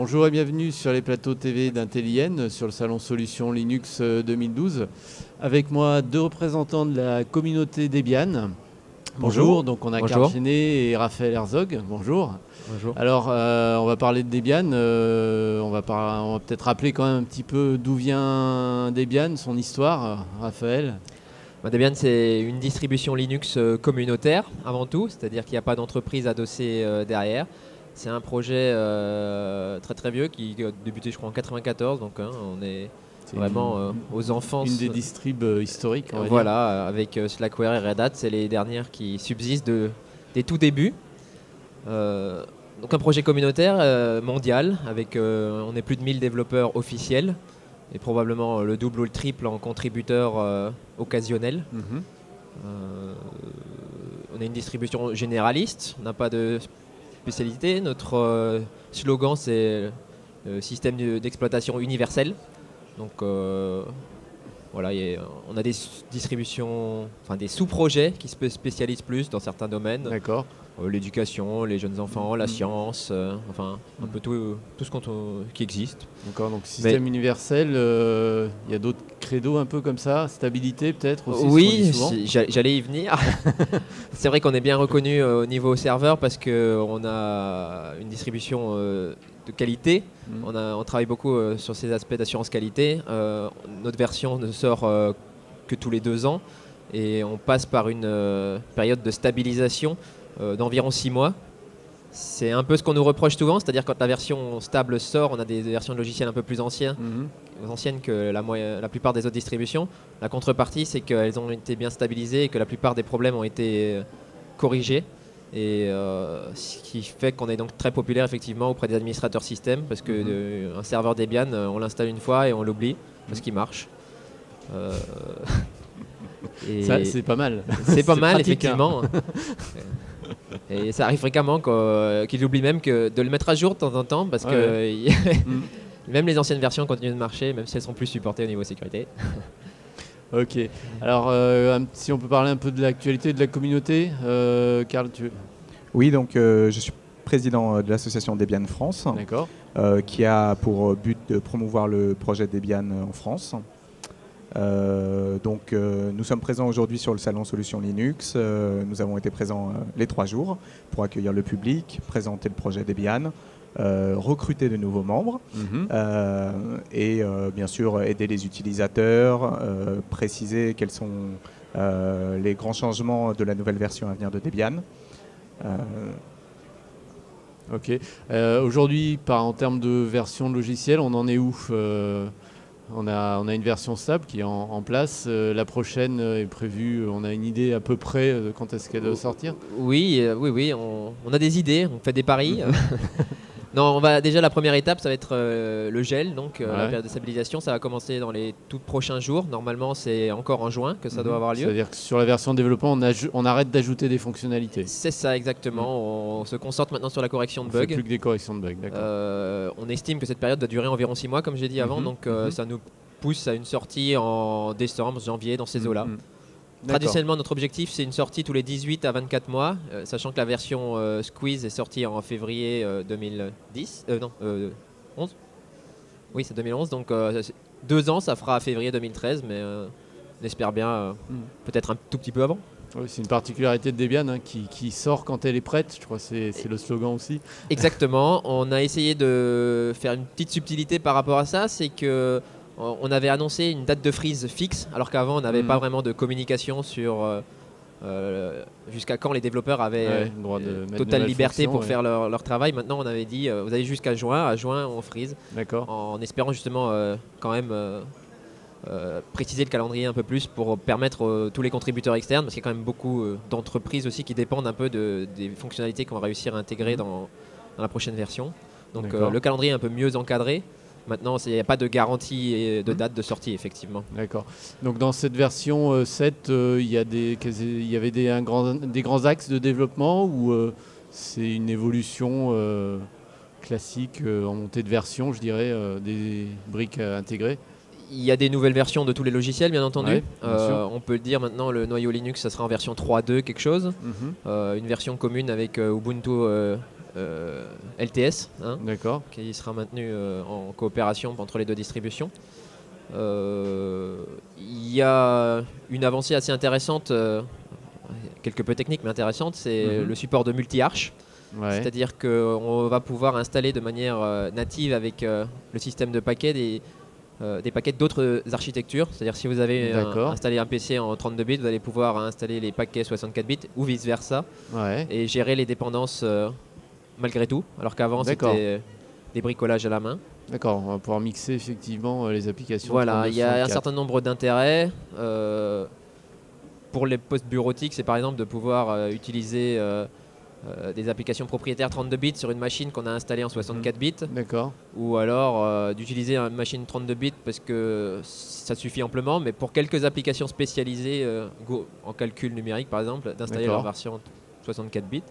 Bonjour et bienvenue sur les plateaux TV d'Intellienne sur le salon Solutions Linux 2012. Avec moi, deux représentants de la communauté Debian. Bonjour. Donc on a Karl Genet et Raphaël Herzog. Bonjour. Bonjour. Alors on va parler de Debian. On va peut-être rappeler quand même un petit peu d'où vient Debian, son histoire. Raphaël. Debian, c'est une distribution Linux communautaire avant tout, c'est-à-dire qu'il n'y a pas d'entreprise adossée derrière. C'est un projet très très vieux qui a débuté je crois en 1994, donc on est vraiment aux enfances. Une des distribs historiques. Voilà, avec Slackware et Red Hat, c'est les dernières qui subsistent des tout débuts. Donc un projet communautaire mondial, avec on est plus de 1000 développeurs officiels et probablement le double ou le triple en contributeurs occasionnels. On est une distribution généraliste, on n'a pas de spécialité. Notre slogan c'est système d'exploitation universel. Donc voilà, on a des distributions, enfin des sous-projets qui se spécialisent plus dans certains domaines. D'accord. L'éducation, les jeunes enfants, la science, enfin un peu tout ce qui existe. D'accord, donc système universel, il y a d'autres credos un peu comme ça, stabilité peut-être aussi. Oui, j'allais y venir. C'est vrai qu'on est bien reconnu au niveau serveur parce qu'on a une distribution de qualité. On travaille beaucoup sur ces aspects d'assurance qualité. Notre version ne sort que tous les 2 ans et on passe par une période de stabilisation d'environ 6 mois. C'est un peu ce qu'on nous reproche souvent, c'est-à-dire quand la version stable sort, on a des versions de logiciels un peu plus anciennes que la plupart des autres distributions. La contrepartie, c'est qu'elles ont été bien stabilisées et que la plupart des problèmes ont été corrigés. Et ce qui fait qu'on est donc très populaire effectivement auprès des administrateurs système, parce que un serveur Debian, on l'installe une fois et on l'oublie, parce qu'il marche. Ça, c'est pas mal. C'est pas mal, pratique, effectivement. Et ça arrive fréquemment qu'ils oublient même de le mettre à jour de temps en temps, parce que même les anciennes versions continuent de marcher, même si elles sont plus supportées au niveau sécurité. Ok. Alors, si on peut parler un peu de l'actualité de la communauté, Karl, tu veux? Oui, donc je suis président de l'association Debian France, qui a pour but de promouvoir le projet Debian en France. Nous sommes présents aujourd'hui sur le salon Solutions Linux. Nous avons été présents les 3 jours pour accueillir le public, présenter le projet Debian, recruter de nouveaux membres et bien sûr aider les utilisateurs, préciser quels sont les grands changements de la nouvelle version à venir de Debian. Ok. Aujourd'hui, en termes de version de logiciel, on en est où? On a une version stable qui est en place. La prochaine est prévue. On a une idée à peu près de quand est-ce qu'elle doit sortir? Oui, on a des idées, on fait des paris. Non, déjà la première étape, ça va être le gel, donc la période de stabilisation. Ça va commencer dans les tout prochains jours. Normalement, c'est encore en juin que ça doit avoir lieu. C'est-à-dire que sur la version développement, on arrête d'ajouter des fonctionnalités. C'est ça, exactement. On se concentre maintenant sur la correction de bugs. On fait plus que des corrections de bugs, d'accord. On estime que cette période doit durer environ 6 mois, comme j'ai dit avant. Donc ça nous pousse à une sortie en décembre, janvier, dans ces eaux-là. Traditionnellement, notre objectif, c'est une sortie tous les 18 à 24 mois, sachant que la version Squeeze est sortie en février 2010. 11 Oui, c'est 2011. Donc 2 ans, ça fera février 2013, mais on espère bien peut-être un tout petit peu avant. Oui, c'est une particularité de Debian qui sort quand elle est prête. Je crois que c'est le slogan aussi. Exactement. On a essayé de faire une petite subtilité par rapport à ça, c'est que on avait annoncé une date de freeze fixe, alors qu'avant on n'avait pas vraiment de communication sur jusqu'à quand les développeurs avaient totale liberté pour faire leur travail. Maintenant on avait dit vous avez jusqu'à juin, à juin on freeze, en espérant justement quand même préciser le calendrier un peu plus pour permettre tous les contributeurs externes, parce qu'il y a quand même beaucoup d'entreprises aussi qui dépendent un peu des fonctionnalités qu'on va réussir à intégrer dans la prochaine version. Donc le calendrier est un peu mieux encadré. Maintenant, il n'y a pas de garantie et de date de sortie, effectivement. D'accord. Donc dans cette version 7, il y avait des grands axes de développement ou c'est une évolution classique en montée de version, je dirais, des briques intégrées? Il y a des nouvelles versions de tous les logiciels, bien entendu. Bien on peut le dire maintenant, le noyau Linux, ça sera en version 3.2 quelque chose. Une version commune avec Ubuntu LTS, hein, qui sera maintenu en coopération entre les deux distributions. Il y a une avancée assez intéressante, quelque peu technique mais intéressante, c'est le support de multi-arch. C'est-à-dire qu'on va pouvoir installer de manière native avec le système de paquets des paquets d'autres architectures. C'est-à-dire si vous avez installé un PC en 32 bits, vous allez pouvoir installer les paquets 64 bits ou vice-versa et gérer les dépendances malgré tout, alors qu'avant c'était des bricolages à la main. D'accord, on va pouvoir mixer effectivement les applications. Voilà, il y a un certain nombre d'intérêts. Pour les postes bureautiques, c'est par exemple de pouvoir utiliser des applications propriétaires 32 bits sur une machine qu'on a installée en 64 bits. Ou alors d'utiliser une machine 32 bits parce que ça suffit amplement, mais pour quelques applications spécialisées en calcul numérique par exemple, d'installer leur version 64 bits.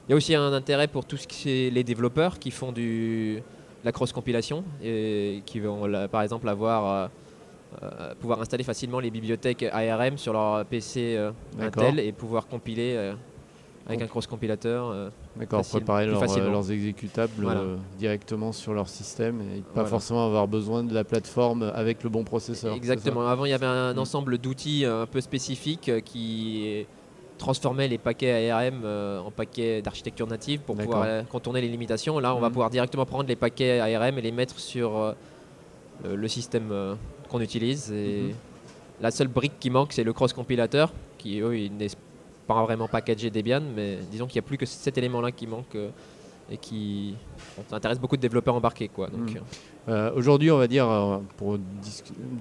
Il y a aussi un intérêt pour tout ce qui est les développeurs qui font la cross-compilation et qui vont par exemple pouvoir installer facilement les bibliothèques ARM sur leur PC Intel et pouvoir compiler avec un cross-compilateur. Préparer leurs exécutables directement sur leur système et pas forcément avoir besoin de la plateforme avec le bon processeur. Exactement. Avant, il y avait un ensemble d'outils un peu spécifiques qui transformaient les paquets ARM en paquets d'architecture native pour pouvoir contourner les limitations. Là, on va pouvoir directement prendre les paquets ARM et les mettre sur le système qu'on utilise. Et la seule brique qui manque, c'est le cross-compilateur qui, il n'est pas vraiment packagé Debian, mais disons qu'il n'y a plus que cet élément-là qui manque et qui intéresse beaucoup de développeurs embarqués. Aujourd'hui, on va dire,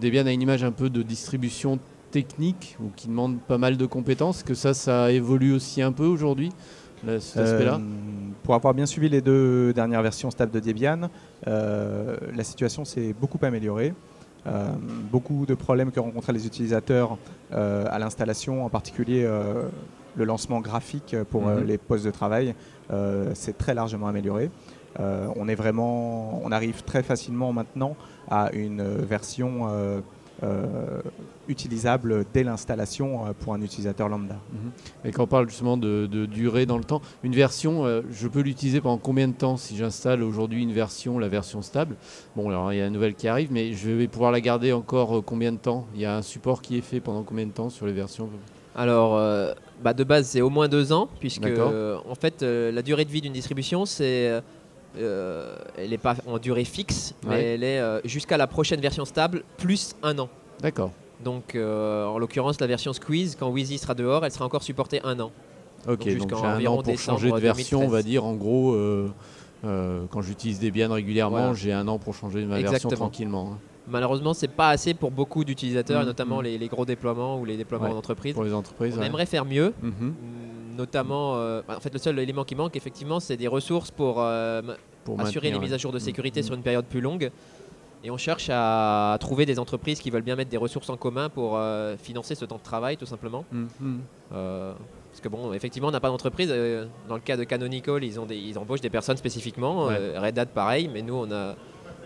Debian a une image un peu de distribution technique ou qui demande pas mal de compétences, que ça évolue aussi un peu aujourd'hui, cet aspect-là. Pour avoir bien suivi les 2 dernières versions stables de Debian, la situation s'est beaucoup améliorée. Beaucoup de problèmes que rencontraient les utilisateurs à l'installation, en particulier le lancement graphique pour les postes de travail, s'est très largement amélioré. On arrive très facilement maintenant à une version utilisable dès l'installation pour un utilisateur lambda. Et quand on parle justement de durée dans le temps, une version, je peux l'utiliser pendant combien de temps si j'installe aujourd'hui la version stable? Bon, alors il y a la nouvelle qui arrive, mais je vais pouvoir la garder encore combien de temps? Il y a un support qui est fait pendant combien de temps sur les versions? Alors, de base, c'est au moins 2 ans, puisque en fait, la durée de vie d'une distribution, elle n'est pas en durée fixe, mais elle est jusqu'à la prochaine version stable, plus 1 an. D'accord. Donc, en l'occurrence, la version Squeeze, quand Wheezy sera dehors, elle sera encore supportée 1 an. Ok, donc j'ai 1 an pour changer de version, 2013. On va dire, en gros, quand j'utilise Debian régulièrement, j'ai 1 an pour changer ma version tranquillement. Malheureusement, c'est pas assez pour beaucoup d'utilisateurs, notamment les gros déploiements ou les déploiements d'entreprise. Pour les entreprises, on aimerait faire mieux. Notamment, en fait, le seul élément qui manque, effectivement, c'est des ressources pour assurer les mises à jour de sécurité sur une période plus longue. Et on cherche à trouver des entreprises qui veulent bien mettre des ressources en commun pour financer ce temps de travail, tout simplement. Parce que bon, effectivement, on n'a pas d'entreprise. Dans le cas de Canonical, ils embauchent des personnes spécifiquement. Red Hat, pareil, mais nous,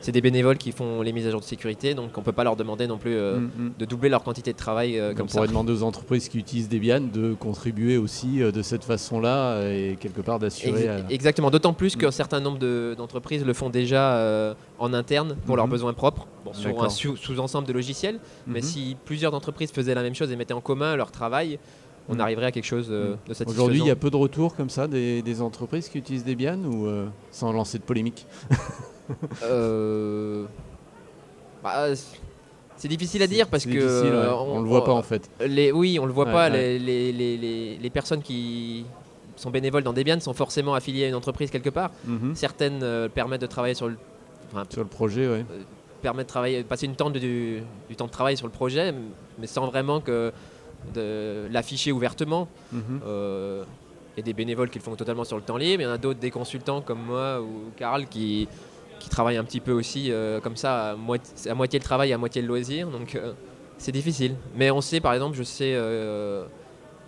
c'est des bénévoles qui font les mises à jour de sécurité, donc on ne peut pas leur demander non plus de doubler leur quantité de travail comme ça. On pourrait demander aux entreprises qui utilisent Debian de contribuer aussi de cette façon-là et quelque part d'assurer... Exactement, d'autant plus qu'un certain nombre d'entreprises le font déjà en interne pour leurs besoins propres, sur un sous-ensemble de logiciels, mais si plusieurs entreprises faisaient la même chose et mettaient en commun leur travail, on arriverait à quelque chose de satisfaisant. Aujourd'hui, il y a peu de retours comme ça des entreprises qui utilisent Debian ou sans lancer de polémique? C'est difficile à dire parce que on le voit pas en fait. Oui, on le voit pas. Les personnes qui sont bénévoles dans Debian sont forcément affiliées à une entreprise quelque part. Certaines permettent de travailler sur le projet, permettent de passer du temps de travail sur le projet, mais sans vraiment l'afficher ouvertement. Il y a des bénévoles qui le font totalement sur le temps libre. Il y en a d'autres, des consultants comme moi ou Karl qui travaillent un petit peu aussi comme ça, à moitié le travail, à moitié le loisir. Donc c'est difficile. Mais on sait, par exemple, je sais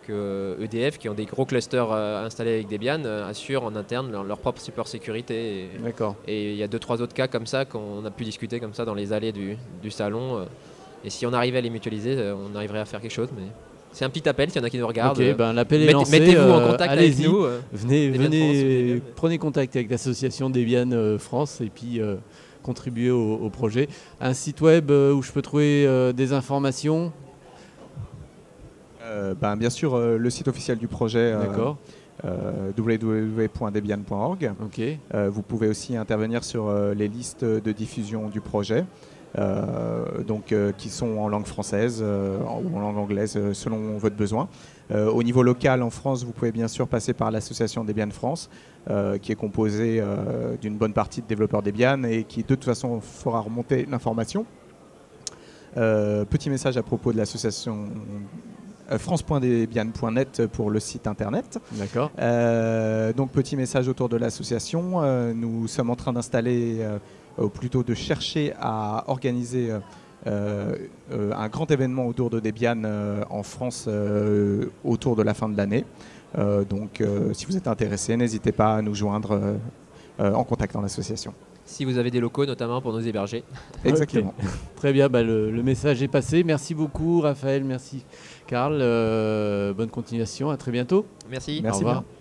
que EDF, qui ont des gros clusters installés avec Debian, assurent en interne leur propre support sécurité. Et il y a 2-3 autres cas comme ça qu'on a pu discuter comme ça dans les allées du salon. Et si on arrivait à les mutualiser, on arriverait à faire quelque chose. Mais C'est un petit appel, s'il y en a qui nous regardent. Ok, l'appel est lancé. Mettez-vous en contact avec allez-y. nous. Venez, prenez contact avec l'association Debian France et puis contribuez au projet. Un site web où je peux trouver des informations. Bien sûr, le site officiel du projet. D'accord. www.debian.org. Okay. Vous pouvez aussi intervenir sur les listes de diffusion du projet, qui sont en langue française ou en langue anglaise selon votre besoin. Au niveau local, en France, vous pouvez bien sûr passer par l'association Debian France, qui est composée d'une bonne partie de développeurs Debian et qui de toute façon fera remonter l'information. Petit message à propos de l'association france.debian.net pour le site internet. D'accord. Donc petit message autour de l'association. Nous sommes en train d'installer, ou plutôt de chercher à organiser un grand événement autour de Debian en France autour de la fin de l'année. Si vous êtes intéressé, n'hésitez pas à nous joindre en contactant l'association. Si vous avez des locaux, notamment pour nous héberger. Exactement. Okay. Très bien, le message est passé. Merci beaucoup, Raphaël. Merci, Karl. Bonne continuation. À très bientôt. Merci. Merci. Au revoir. Bien.